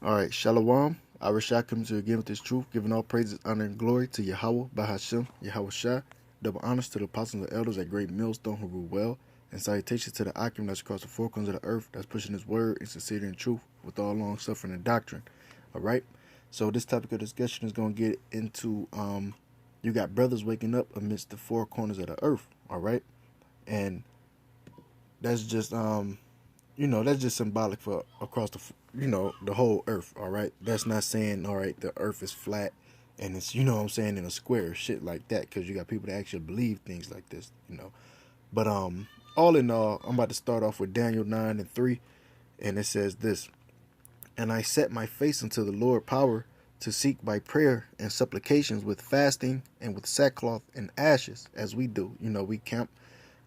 All right, Shalom. Our Shah comes to you again with this truth, giving all praises, honor, and glory to Yahweh, Bahashem, Yahweh Shah. Double honors to the apostles and elders at Great Millstone who rule well, and salutations to the Akim that's across the four corners of the earth, that's pushing his word in sincerity and truth with all long suffering and doctrine. All right. So this topic of discussion is going to get into you got brothers waking up amidst the four corners of the earth. All right, and that's just that's just symbolic for across the the whole earth. All right, that's not saying all right the earth is flat and it's what I'm saying in a square, shit like that, because you got people that actually believe things like this. But all in all, I'm about to start off with Daniel 9:3, and it says this: and I set my face unto the Lord power to seek by prayer and supplications with fasting and with sackcloth and ashes, as we do. We camp.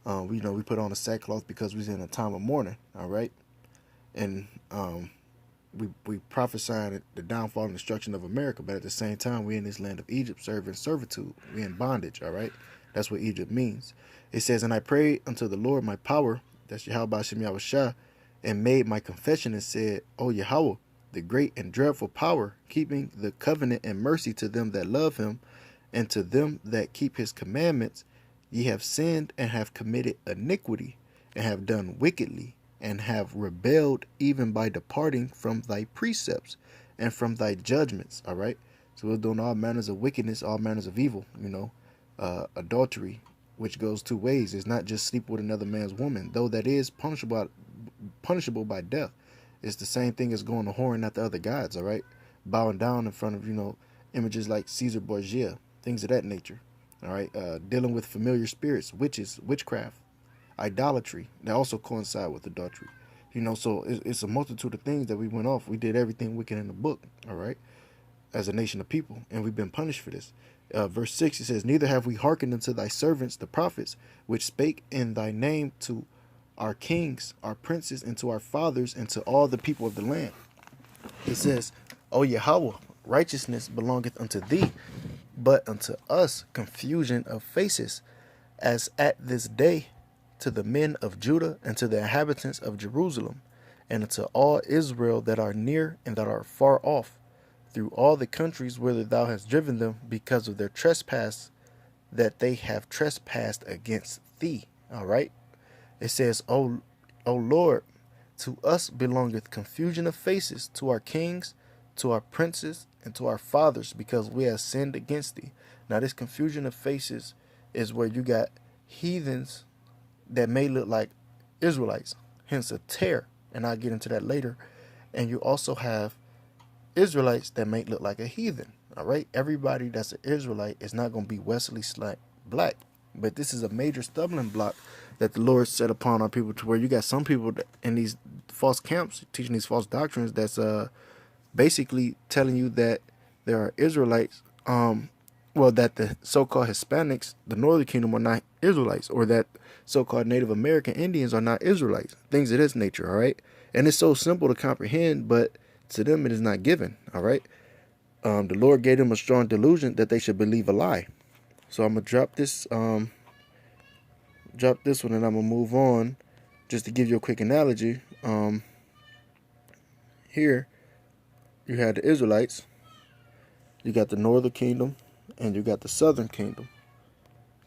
We put on a sackcloth because we're in a time of mourning. All right, and we prophesying the downfall and destruction of America, but at the same time, we're in this land of Egypt, serving servitude. We're in bondage. All right, that's what Egypt means. It says, and I prayed unto the Lord my power, that's Yahweh Shem Yahweh Shah, and made my confession and said, O Yahweh, the great and dreadful power, keeping the covenant and mercy to them that love him, and to them that keep his commandments, ye have sinned and have committed iniquity, and have done wickedly, and have rebelled even by departing from thy precepts and from thy judgments. All right. So we're doing all manners of wickedness, all manners of evil, adultery, which goes two ways. It's not just sleep with another man's woman, though that is punishable by death. It's the same thing as going to whoring after other gods, all right? Bowing down in front of, images like Caesar Borgia, things of that nature, all right? Dealing with familiar spirits, witches, witchcraft, idolatry, that also coincide with adultery. So it's a multitude of things that we went off. We did everything wicked in the book, all right, as a nation of people, and we've been punished for this. Verse 6, it says, neither have we hearkened unto thy servants, the prophets, which spake in thy name to our kings, our princes, and to our fathers, and to all the people of the land. It says, O Yahweh, righteousness belongeth unto thee, but unto us confusion of faces, as at this day to the men of Judah and to the inhabitants of Jerusalem, and unto all Israel that are near and that are far off, through all the countries whither thou hast driven them, because of their trespass that they have trespassed against thee. All right. It says, O Lord, to us belongeth confusion of faces, to our kings, to our princes, and to our fathers, because we have sinned against thee. Now, this confusion of faces is where you got heathens that may look like Israelites, hence a tear, and I'll get into that later. And you also have Israelites that may look like a heathen. All right, everybody that's an Israelite is not going to be Wesley Slack black, but this is a major stumbling block that the Lord set upon our people, to where you got some people in these false camps teaching these false doctrines that's basically telling you that there are Israelites, that the so-called Hispanics, the Northern Kingdom, are not Israelites, or that so-called Native American Indians are not Israelites, things of this nature. All right, and it's so simple to comprehend, but to them it is not given. All right, the Lord gave them a strong delusion that they should believe a lie. So I'm gonna drop this one, and I'm gonna move on. Just to give you a quick analogy, here you had the Israelites, you got the Northern Kingdom, and you got the Southern Kingdom.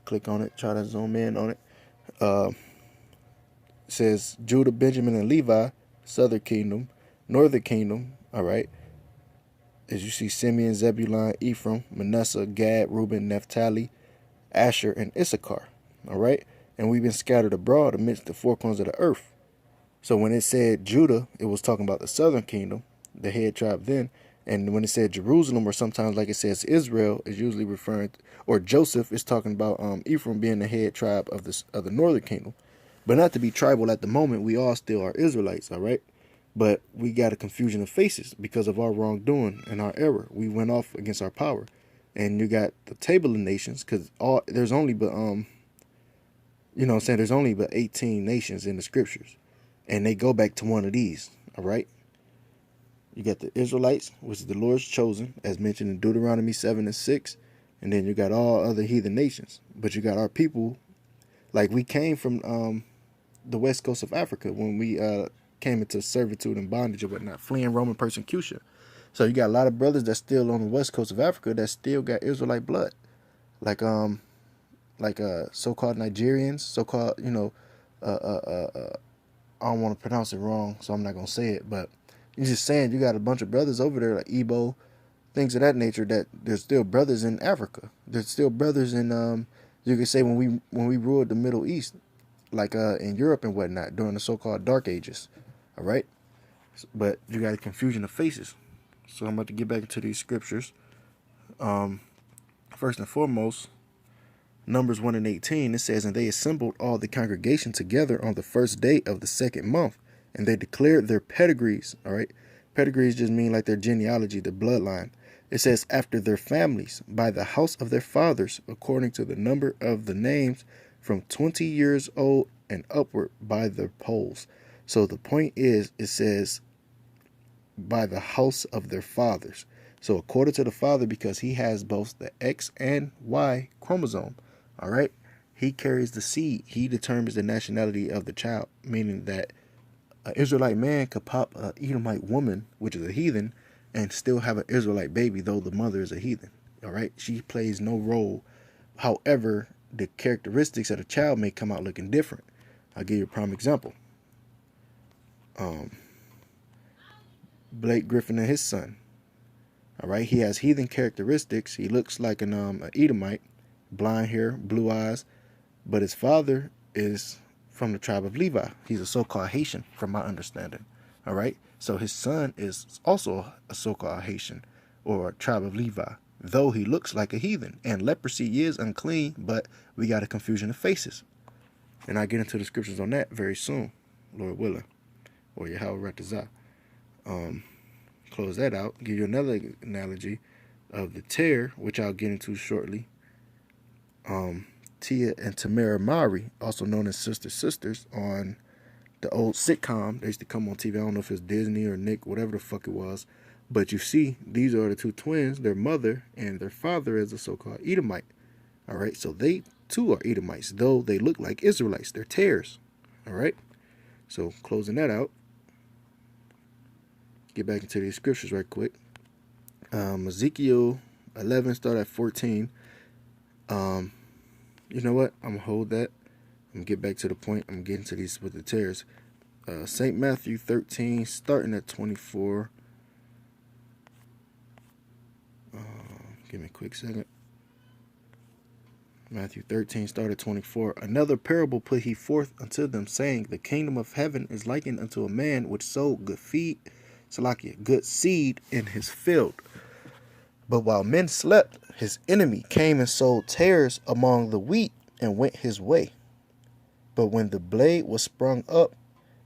Click on it, try to zoom in on it. It says Judah, Benjamin, and Levi, Southern Kingdom, Northern Kingdom. All right. As you see, Simeon, Zebulun, Ephraim, Manasseh, Gad, Reuben, Naphtali, Asher, and Issachar. All right. And we've been scattered abroad amidst the four corners of the earth. So when it said Judah, it was talking about the Southern Kingdom, the head tribe then. And when it said Jerusalem, or sometimes like it says Israel, is usually referring, or Joseph is talking about Ephraim being the head tribe of the Northern Kingdom. But not to be tribal at the moment, we all still are Israelites, all right? But we got a confusion of faces because of our wrongdoing and our error. We went off against our power. And you got the table of nations, because there's only but there's only but 18 nations in the scriptures. And they go back to one of these, all right? You got the Israelites, which is the Lord's chosen, as mentioned in Deuteronomy 7:6. And then you got all other heathen nations. But you got our people, like we came from the west coast of Africa when we came into servitude and bondage or whatnot, fleeing Roman persecution. So you got a lot of brothers that's still on the west coast of Africa that still got Israelite blood, like so-called Nigerians, so-called I don't want to pronounce it wrong, so I'm not gonna say it, but you're just saying you got a bunch of brothers over there like Igbo, things of that nature, that there's still brothers in Africa. There's still brothers in you could say when we ruled the Middle East, like in Europe and whatnot during the so-called Dark Ages. All right, but you got a confusion of faces. So I'm about to get back into these scriptures. First and foremost, Numbers 1 and 18, it says, "And they assembled all the congregation together on the first day of the second month, and they declared their pedigrees." All right, pedigrees just mean like their genealogy, their bloodline. It says, "After their families, by the house of their fathers, according to the number of the names, from 20 years old and upward by their polls." So the point is, it says, by the house of their fathers. So according to the father, because he has both the X and Y chromosome, all right, he carries the seed. He determines the nationality of the child, meaning that an Israelite man could pop an Edomite woman, which is a heathen, and still have an Israelite baby, though the mother is a heathen. All right, she plays no role. However, the characteristics of the child may come out looking different. I'll give you a prime example. Blake Griffin and his son. All right, he has heathen characteristics. He looks like an Edomite, blonde hair, blue eyes, but his father is from the tribe of Levi. He's a so-called Haitian, from my understanding. All right, so his son is also a so-called Haitian or a tribe of Levi, though he looks like a heathen. And leprosy is unclean, but we got a confusion of faces. And I get into the scriptures on that very soon, Lord willing, or Yahweh Ratazah. Close that out. Give you another analogy of the tear, which I'll get into shortly. Tia and Tamara Mowry, also known as Sisters, on the old sitcom. They used to come on TV. I don't know if it's Disney or Nick, whatever the fuck it was. But you see, these are the two twins. Their mother and their father is a so-called Edomite. All right, so they too are Edomites, though they look like Israelites. They're tares. All right, so closing that out. Get back into these scriptures right quick. Ezekiel 11, start at 14. You know what? I'm going to hold that. I'm going to get back to the point. I'm getting to these with the tares. St. Matthew 13, starting at 24. Give me a quick second. Matthew 13, start at 24. "Another parable put he forth unto them, saying, The kingdom of heaven is likened unto a man which sowed good seed in his field. But while men slept, his enemy came and sowed tares among the wheat, and went his way. But when the blade was sprung up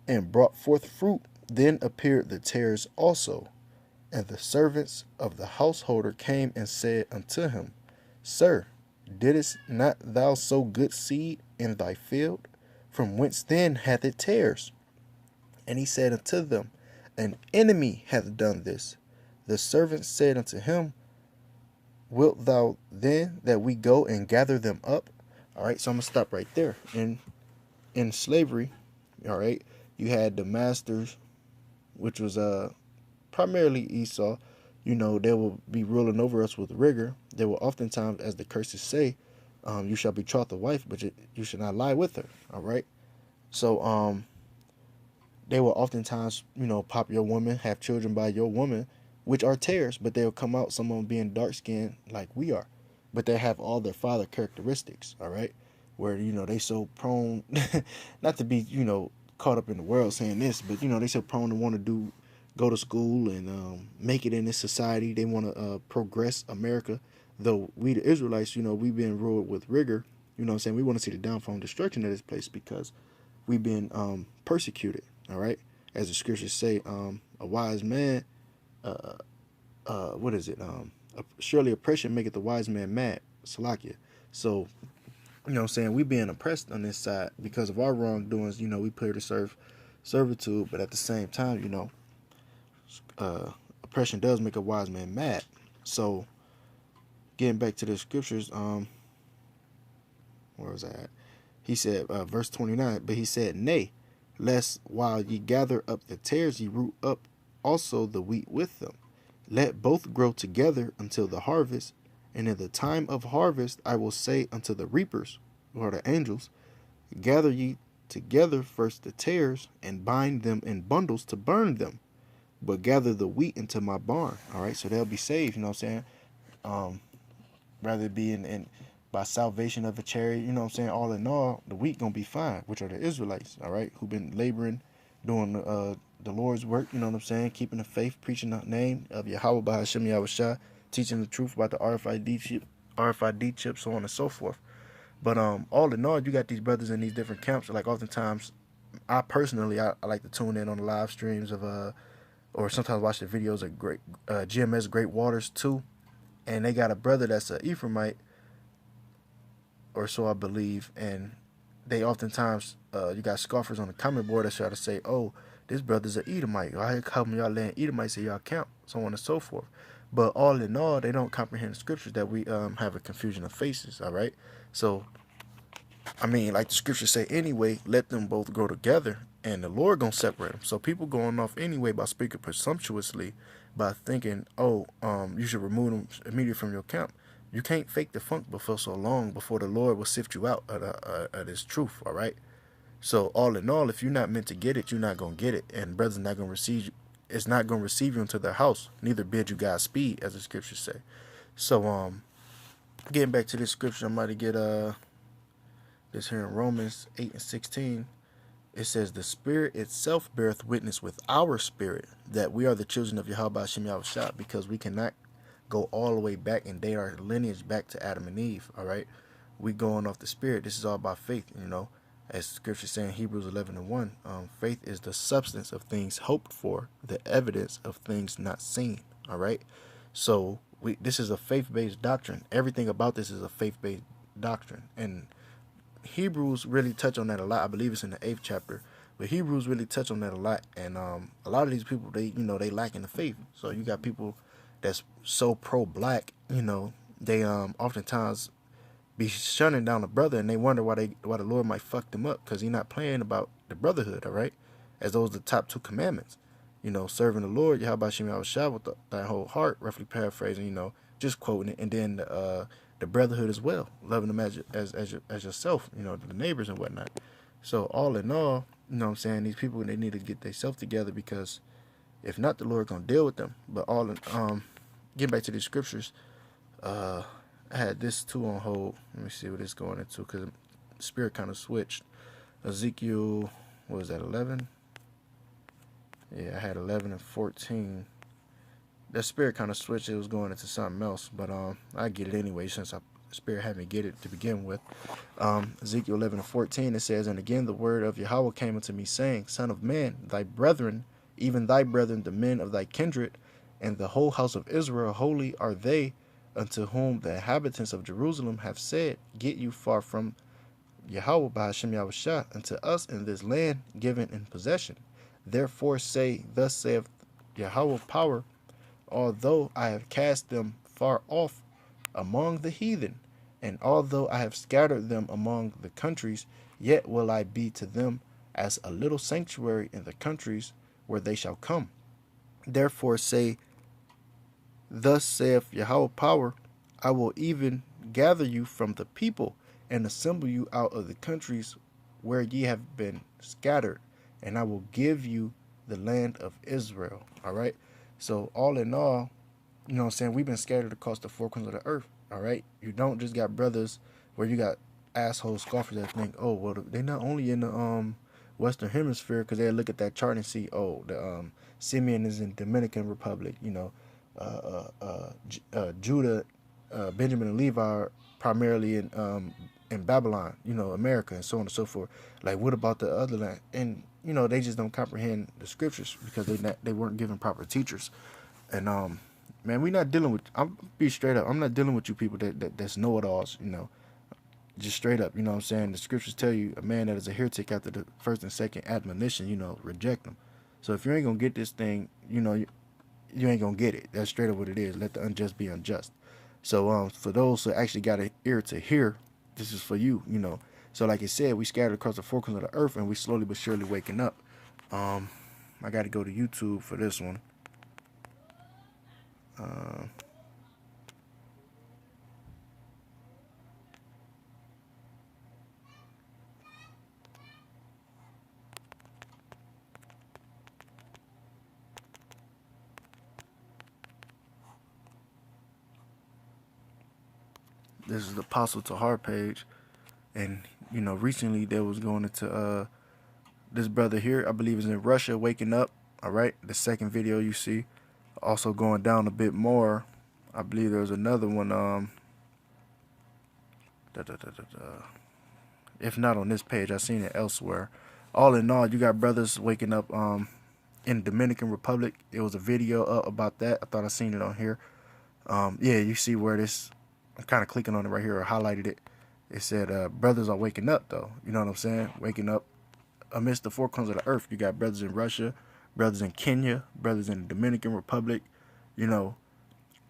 and brought forth fruit, then appeared the tares also. And the servants of the householder came and said unto him, Sir, didst not thou sow good seed in thy field? From whence then hath it tares? And he said unto them, An enemy hath done this. The servants said unto him, Wilt thou then that we go and gather them up? All right, so I'm going to stop right there. In slavery, all right, you had the masters, which was primarily Esau. You know, they will be ruling over us with rigor. They will oftentimes, as the curses say, you shall betroth a wife, but you should not lie with her. All right. So they will oftentimes, you know, pop your woman, have children by your woman, which are tares, but they'll come out, some of them being dark skinned like we are, but they have all their father characteristics. All right. Where, you know, they so prone, not to be, you know, caught up in the world saying this, but, you know, they so prone to want to go to school and make it in this society. They want to progress America. Though we, the Israelites, you know, we've been ruled with rigor. You know what I'm saying? We want to see the downfall and destruction of this place because we've been persecuted. All right. As the scriptures say, a wise man, what is it? Surely oppression maketh the wise man mad. Salakia. So, you know what I'm saying? We being oppressed on this side because of our wrongdoings. You know, we play to serve servitude, but at the same time, you know, oppression does make a wise man mad. So, getting back to the scriptures, where was I at? He said, verse 29, but he said, Nay, lest while ye gather up the tares, ye root up also the wheat with them. Let both grow together until the harvest. And in the time of harvest I will say unto the reapers, who are the angels, gather ye together first the tares, and bind them in bundles to burn them, but gather the wheat into my barn. All right, so they'll be saved, you know what I'm saying? Rather it be in by salvation of a chariot, you know what I'm saying? All in all, the wheat gonna be fine, which are the Israelites, all right, who've been laboring, doing the Lord's work, you know what I'm saying? Keeping the faith, preaching the name of Yahweh by Hashem Yahushua, teaching the truth about the RFID chip, so on and so forth. But all in all, you got these brothers in these different camps. Like oftentimes, I personally I like to tune in on the live streams of or sometimes watch the videos of great GMS Great Waters too, and they got a brother that's a Ephraimite, or so I believe, and they oftentimes you got scoffers on the comment board that try to say, oh, this brother's an Edomite. How come y'all letting Edomites in y'all camp, so on and so forth. But all in all, they don't comprehend the scriptures that we have a confusion of faces. All right, so I mean, like the scriptures say anyway, let them both grow together, and the Lord gonna separate them. So people going off anyway by speaking presumptuously, by thinking, oh, you should remove them immediately from your camp. You can't fake the funk for so long before the Lord will sift you out of this truth. All right. So all in all, if you're not meant to get it, you're not gonna get it, and brothers not gonna receive you. It's not gonna receive you into their house. Neither bid you Godspeed, as the scriptures say. So getting back to this scripture, I'm about to get this here in Romans 8:16. It says, the Spirit itself beareth witness with our spirit that we are the children of Yahweh Hashem Yahushua, because we cannot go all the way back and date our lineage back to Adam and Eve. All right, we going off the Spirit. This is all by faith, you know, as scripture saying Hebrews 11:1. Faith is the substance of things hoped for, the evidence of things not seen. All right, so this is a faith-based doctrine. Everything about this is a faith-based doctrine, and Hebrews really touch on that a lot. I believe it's in the 8th chapter, but Hebrews really touch on that a lot. And a lot of these people, they lack in the faith. So you got people that's so pro-black, they oftentimes be shunning down a brother, and they wonder why the Lord might fuck them up, because he's not playing about the brotherhood. All right, as those are the top 2 commandments. Serving the Lord, Yahweh Shem Yahushua, with thy whole heart, roughly paraphrasing, just quoting it, and then the brotherhood as well, loving them as yourself, the neighbors and whatnot. So all in all, what I'm saying, these people, they need to get themselves together, because if not, the Lord gonna deal with them. But all in getting back to these scriptures, I had this too on hold. Let me see what it's going into, because the spirit kind of switched. Ezekiel, what was that, 11? Yeah, I had 11 and 14. That spirit kind of switched. It was going into something else, but I get it anyway, since the spirit had me get it to begin with. Ezekiel 11 and 14, it says, and again the word of Yahweh came unto me, saying, Son of man, thy brethren, even thy brethren, the men of thy kindred, and the whole house of Israel, holy are they, unto whom the inhabitants of Jerusalem have said, Get you far from Yahweh by Hashem Yahushua, unto us in this land given in possession. Therefore say, Thus saith Yahweh power, although I have cast them far off among the heathen, and although I have scattered them among the countries, yet will I be to them as a little sanctuary in the countries where they shall come. Therefore say, Thus saith Yahweh power, I will even gather you from the people, and assemble you out of the countries where ye have been scattered, and I will give you the land of Israel. All right. So all in all, what I'm saying, we've been scattered across the 4 corners of the earth. All right. You don't just got brothers where you got asshole scoffers that think, oh, well, they're not only in the Western Hemisphere, because they look at that chart and see, oh, the Simeon is in Dominican Republic, Judah, Benjamin and Levi are primarily in Babylon, America, and so on and so forth. Like, what about the other land? And they just don't comprehend the scriptures, because they weren't given proper teachers. And man, we're not dealing with. I'm be straight up. I'm not dealing with you people that's know-it-alls. Just straight up. What I'm saying? The scriptures tell you a man that is a heretic after the first and second admonition, reject them. So if you ain't gonna get this thing, you ain't gonna get it. That's straight up what it is. Let the unjust be unjust. So for those who actually got an ear to hear, this is for you. So like it said, we scattered across the four corners of the earth, and we slowly but surely waking up. I got to go to YouTube for this one. This is the Apostle Tahar page, and recently they was going into this brother here, I believe is in Russia, waking up. All right, the second video you see, also going down a bit more. I believe there's another one. If not on this page, I've seen it elsewhere. All in all, you got brothers waking up in the Dominican Republic. It was a video up about that. I thought I seen it on here. Yeah, you see where this. I'm kind of clicking on it right here, or highlighted it. It said brothers are waking up though. You know what I'm saying? Waking up amidst the four corners of the earth. You got brothers in Russia, brothers in Kenya, brothers in the Dominican Republic. And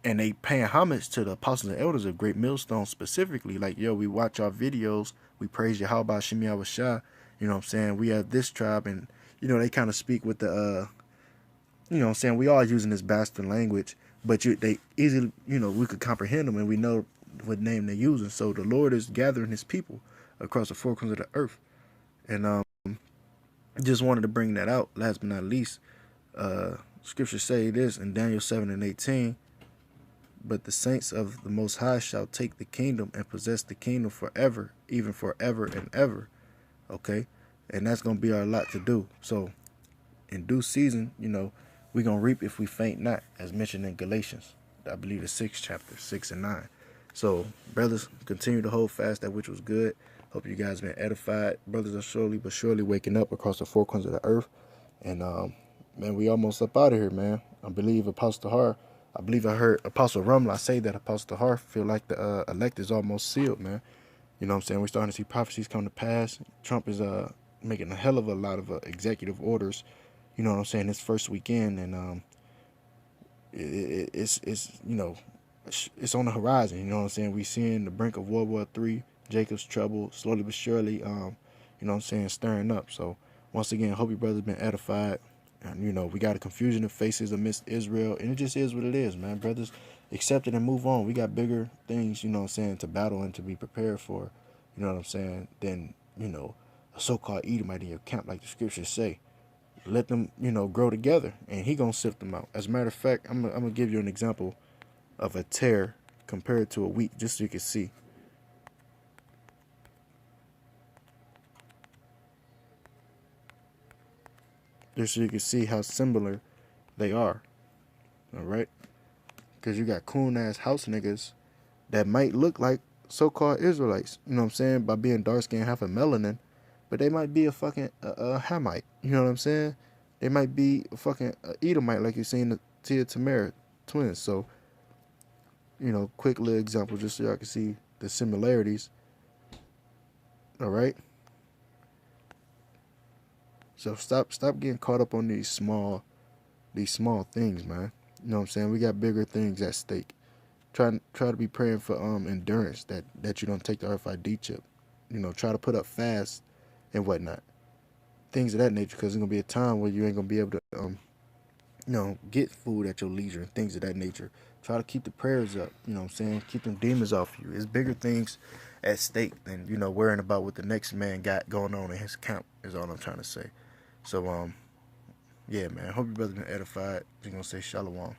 they paying homage to the apostles and elders of Great Millstone specifically. Like, yo, we watch our videos, we praise Yahweh Shem Yahweh Shah. You know what I'm saying? We have this tribe, and they kind of speak with the you know what I'm saying, we are using this bastard language, but they easily, we could comprehend them, and we know what name they're using. So the Lord is gathering his people across the four corners of the earth. And just wanted to bring that out. Last but not least, scriptures say this in Daniel 7:18. But the saints of the Most High shall take the kingdom and possess the kingdom forever, even forever and ever. Okay? And that's going to be our lot to do. So, in due season, we're going to reap if we faint not, as mentioned in Galatians. I believe the 6th chapter, 6 and 9. So, brothers, continue to hold fast that which was good. Hope you guys been edified. Brothers are slowly but surely waking up across the four corners of the earth. And, man, we almost up out of here, man. I believe Apostle Tahar, I believe I heard Apostle Rumla say that Apostle Tahar feel like the elect is almost sealed, man. You know what I'm saying? We're starting to see prophecies come to pass. Trump is making a hell of a lot of executive orders. You know what I'm saying? This first weekend, and it's it's on the horizon. You know what I'm saying? We seeing the brink of World War III, Jacob's trouble, slowly but surely. You know what I'm saying? Stirring up. So once again, hope your brothers been edified. And, we got a confusion of faces amidst Israel. And it just is what it is, man. Brothers, accept it and move on. We got bigger things, you know what I'm saying, to battle and to be prepared for, you know what I'm saying, than, a so-called Edomite in your camp, like the scriptures say. Let them, grow together. And he going to sift them out. As a matter of fact, I'm going to give you an example of a tear compared to a wheat, just so you can see. Just so you can see how similar they are. All right? Because you got coon-ass house niggas that might look like so-called Israelites. You know what I'm saying? By being dark-skinned, half a melanin. But they might be a fucking Hamite. You know what I'm saying? They might be a fucking Edomite, like you seen the Tia Tamara twins. So, quick little example just so y'all can see the similarities. All right? So stop getting caught up on these small things, man. You know what I'm saying? We got bigger things at stake. Try to be praying for endurance, that you don't take the RFID chip. Try to put up fast and whatnot. Things of that nature, because there's gonna be a time where you ain't gonna be able to get food at your leisure and things of that nature. Try to keep the prayers up, you know what I'm saying? Keep them demons off you. It's bigger things at stake than, worrying about what the next man got going on in his camp, is all I'm trying to say. So, yeah, man. Hope your brother been edified. Just gonna say shalom.